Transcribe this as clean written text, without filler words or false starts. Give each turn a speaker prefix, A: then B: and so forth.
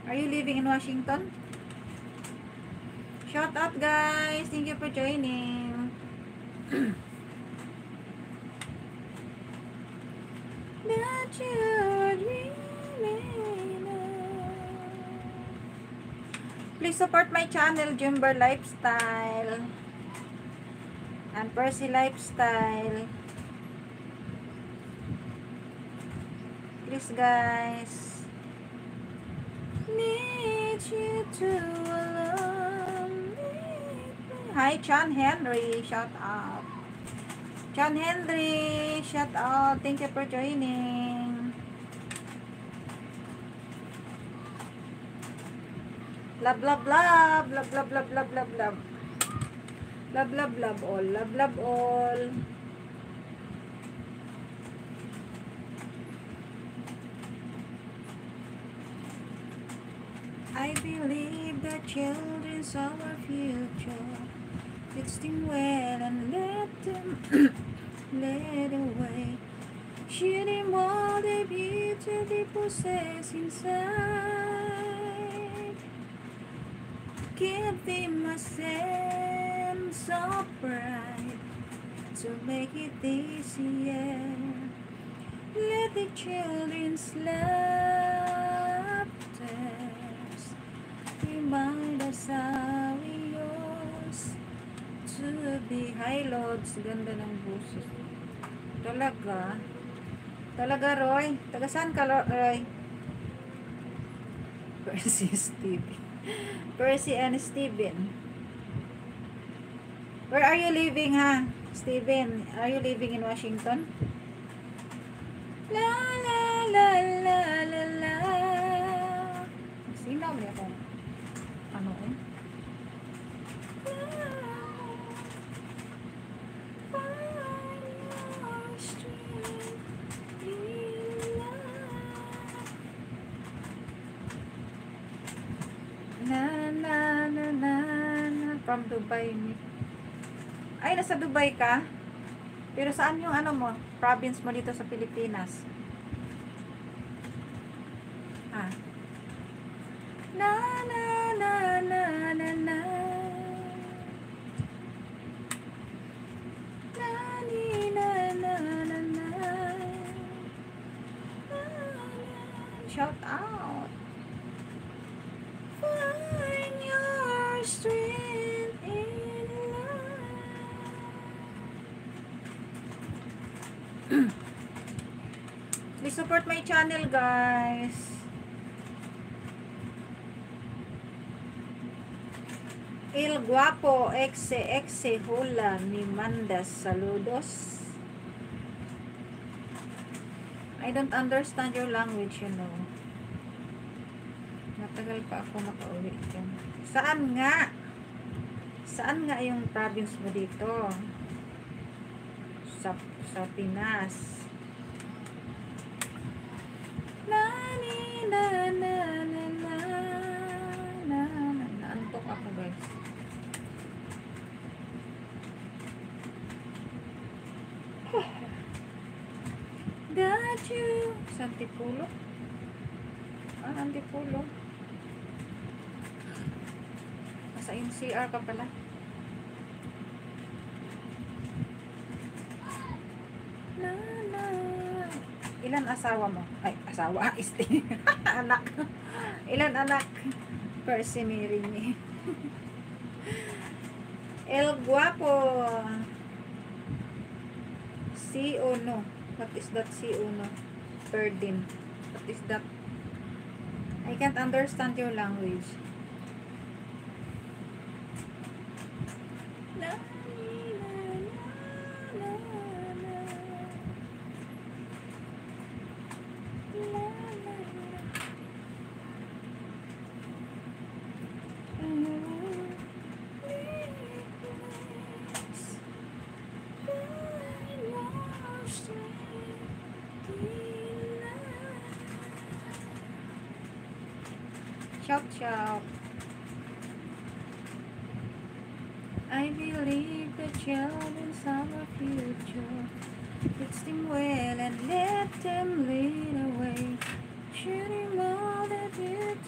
A: Are you living in Washington? Shout out guys. Thank you for joining. That you're dreaming of. Please support my channel, Jumber Lifestyle and Percy Lifestyle. Please guys. Need you to alone. Hi John Henry, shout out. John Henry, shout out. Thank you for joining. Love, love, love. Love, love, love, love, love, love. Love, love, love all. Love, love all. I believe the children's our future. Teach them well and let them let away. Show them all the beauty they possess inside. Give them a sense of pride to make it easier. Let the children's laughter remind us how we used to be. Hi Lods, ganda ng buses. Talaga? Talaga Roy? Taga saan ka Roy? Percy Steven. Percy and Steven. Where are you living ha? Steven, are you living in Washington? La la la la la la. Sinaw niya ako. Ano eh? Na na na na na from Dubai. Ay, nasa Dubai ka? Pero saan yung ano mo? Province mo dito sa Pilipinas? Ah. Na na na na na na. Na ni na na na na. Shout out. Find your strength in love. Please support my channel, guys. Il Guapo Exe Hula ni Mandas, saludos. I don't understand your language, you know. Matagal pa ako makauwi dyan. Saan nga? Saan nga yung province mo dito? Sa Pinas. Nani na na na na na. Naantok ako, guys. Got you. Sa Antipulo? Ah, Antipulo. Nasa NCR ka pala. Na, na. Ilan asawa mo? Ay, asawa. Anak. Ilan anak? Percy Mary me. El Guapo. Si Uno. What is that si Uno? Perdin. What is that? I can't understand your language. Shout. I believe the children's our future. Teach them well and let them lead away. Shooting all the beauty